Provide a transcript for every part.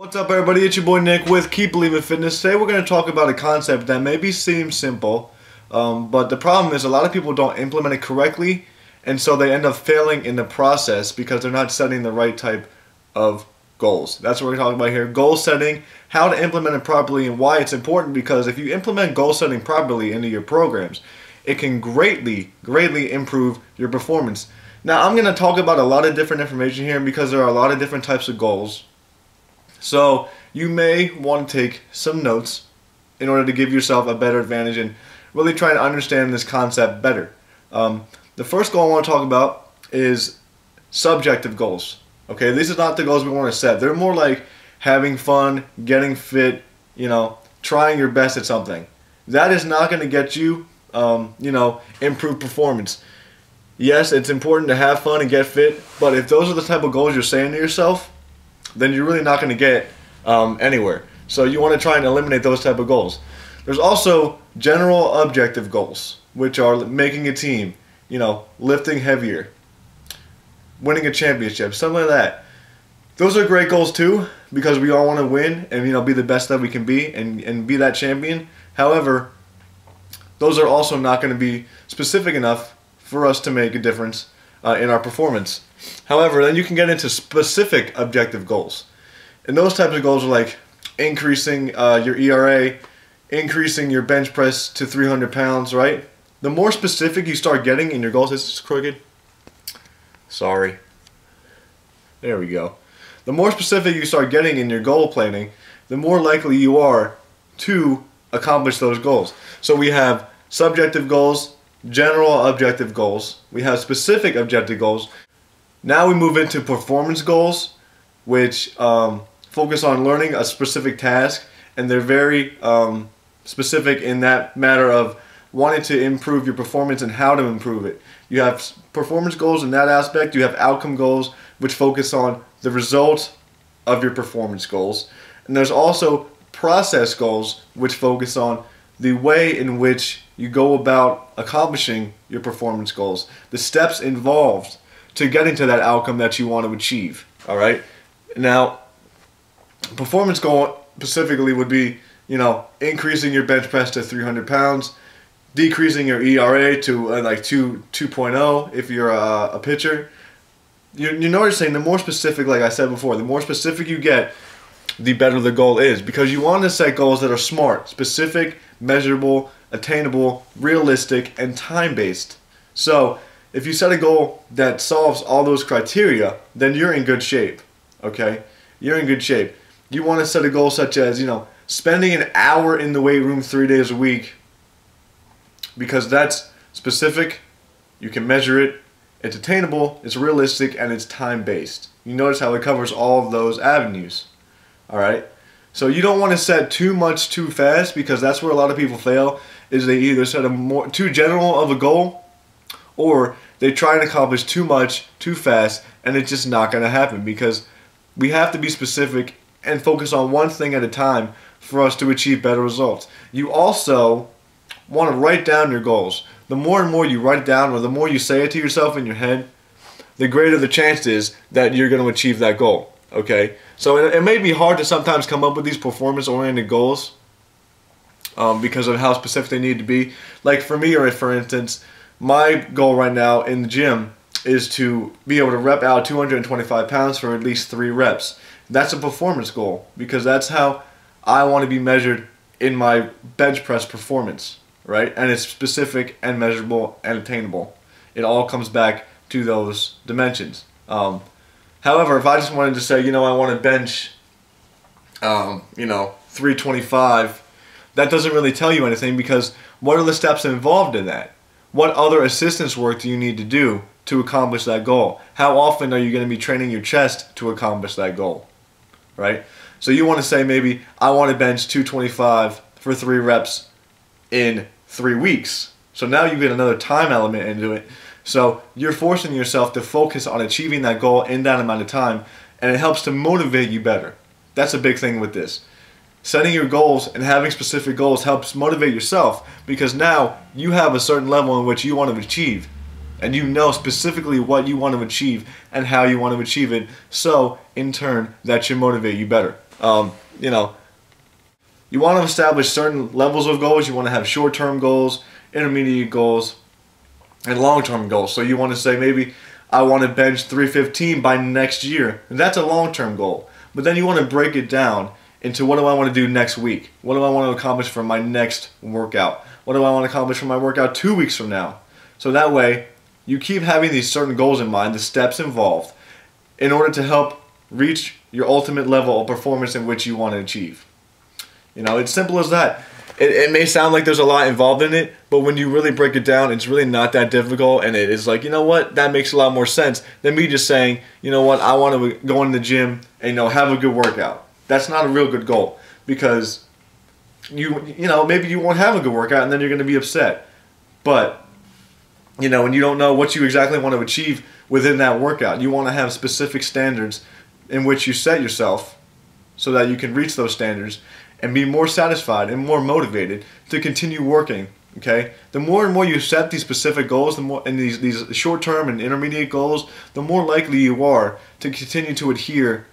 What's up everybody, it's your boy Nick with Keep Believing Fitness. Today we're going to talk about a concept that maybe seems simple, but the problem is a lot of people don't implement it correctly, and so they end up failing in the process because they're not setting the right type of goals. That's what we're talking about here, goal setting, how to implement it properly, and why it's important. Because if you implement goal setting properly into your programs, it can greatly improve your performance. Now I'm going to talk about a lot of different information here because there are a lot of different types of goals. So you may want to take some notes in order to give yourself a better advantage and really try to understand this concept better. The first goal I want to talk about is subjective goals. Okay, these are not the goals we want to set. They're more like having fun, getting fit, trying your best at something. That is not going to get you, improved performance. Yes, it's important to have fun and get fit, but if those are the type of goals you're saying to yourself, then you're really not going to get anywhere. So you want to try and eliminate those type of goals. There's also general objective goals, which are making a team, lifting heavier, winning a championship, something like that. Those are great goals too, because we all want to win and be the best that we can be and be that champion. However, those are also not going to be specific enough for us to make a difference in our performance. However, then you can get into specific objective goals. And those types of goals are like increasing your ERA, increasing your bench press to 300 pounds, right? The more specific you start getting in your goals, this is crooked. Sorry. There we go. The more specific you start getting in your goal planning, the more likely you are to accomplish those goals. So we have subjective goals, general objective goals, we have specific objective goals. Now we move into performance goals, which focus on learning a specific task, and they're very specific in that matter of wanting to improve your performance and how to improve it. You have performance goals in that aspect. You have outcome goals, which focus on the result of your performance goals. And there's also process goals, which focus on the way in which you go about accomplishing your performance goals, the steps involved to getting to that outcome that you want to achieve. Alright? Now, performance goal specifically would be, increasing your bench press to 300 pounds, decreasing your ERA to like 2.0 if you're a pitcher. You're noticing the more specific, like I said before, the more specific you get, the better the goal is, because you want to set goals that are smart, specific, measurable, attainable, realistic, and time-based. So if you set a goal that solves all those criteria, then you're in good shape. Okay? You're in good shape. You want to set a goal such as, spending an hour in the weight room 3 days a week, because that's specific, you can measure it, it's attainable, it's realistic, and it's time-based. You notice how it covers all of those avenues. Alright? So you don't want to set too much too fast, because that's where a lot of people fail, is they either set a too general of a goal, or they try and accomplish too much too fast, and it's just not going to happen, because we have to be specific and focus on one thing at a time for us to achieve better results. You also want to write down your goals. The more and more you write it down, or the more you say it to yourself in your head, the greater the chance is that you're going to achieve that goal. Okay? So it may be hard to sometimes come up with these performance-oriented goals because of how specific they need to be. Like for me, or for instance, my goal right now in the gym is to be able to rep out 225 pounds for at least 3 reps. That's a performance goal, because that's how I want to be measured in my bench press performance, right? And it's specific and measurable and attainable. It all comes back to those dimensions. However, if I just wanted to say, I want to bench, 325, that doesn't really tell you anything, because what are the steps involved in that? What other assistance work do you need to do to accomplish that goal? How often are you going to be training your chest to accomplish that goal? Right? So you want to say maybe, I want to bench 225 for 3 reps in 3 weeks. So now you get another time element into it. So you're forcing yourself to focus on achieving that goal in that amount of time, and it helps to motivate you better. That's a big thing with this. Setting your goals and having specific goals helps motivate yourself, because now you have a certain level in which you want to achieve, and you know specifically what you want to achieve and how you want to achieve it, so in turn that should motivate you better. You know, you want to establish certain levels of goals. You want to have short-term goals, intermediate goals, and long-term goals. So you want to say, maybe I want to bench 315 by next year. And that's a long-term goal. But then you want to break it down into, what do I want to do next week? What do I want to accomplish for my next workout? What do I want to accomplish for my workout 2 weeks from now? So that way, you keep having these certain goals in mind, the steps involved, in order to help reach your ultimate level of performance in which you want to achieve. You know, it's simple as that. It may sound like there's a lot involved in it, but when you really break it down, it's really not that difficult, and it is like, you know what, that makes a lot more sense than me just saying, you know what, I want to go in the gym and, you know, have a good workout. That's not a real good goal, because you know, maybe you won't have a good workout and then you're going to be upset. But, you know, and you don't know what you exactly want to achieve within that workout. You want to have specific standards in which you set yourself so that you can reach those standards and be more satisfied and more motivated to continue working. Okay, the more and more you set these specific goals, the more, and these short-term and intermediate goals, the more likely you are to continue to adhere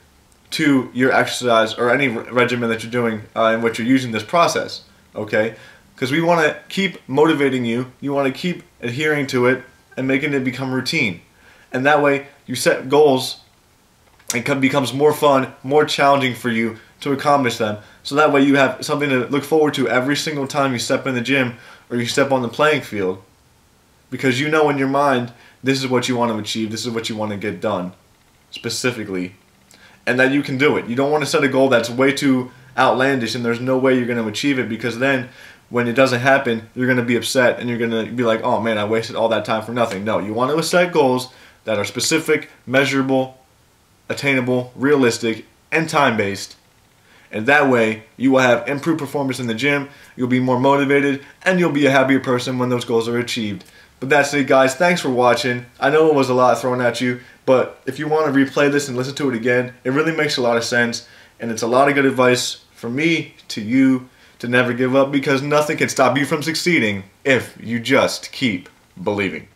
to your exercise or any regimen that you're doing in which you're using this process. Okay, because we want to keep motivating you. You want to keep adhering to it and making it become routine, and that way you set goals. It becomes more fun, more challenging for you to accomplish them. So that way you have something to look forward to every single time you step in the gym or you step on the playing field. Because you know in your mind, this is what you want to achieve, this is what you want to get done, specifically. And that you can do it. You don't want to set a goal that's way too outlandish and there's no way you're going to achieve it, because then when it doesn't happen, you're going to be upset and you're going to be like, oh man, I wasted all that time for nothing. No, you want to set goals that are specific, measurable, attainable, realistic, and time-based. And that way, you will have improved performance in the gym, you'll be more motivated, and you'll be a happier person when those goals are achieved. But that's it, guys. Thanks for watching. I know it was a lot thrown at you, but if you want to replay this and listen to it again, it really makes a lot of sense, and it's a lot of good advice from me to you to never give up, because nothing can stop you from succeeding if you just keep believing.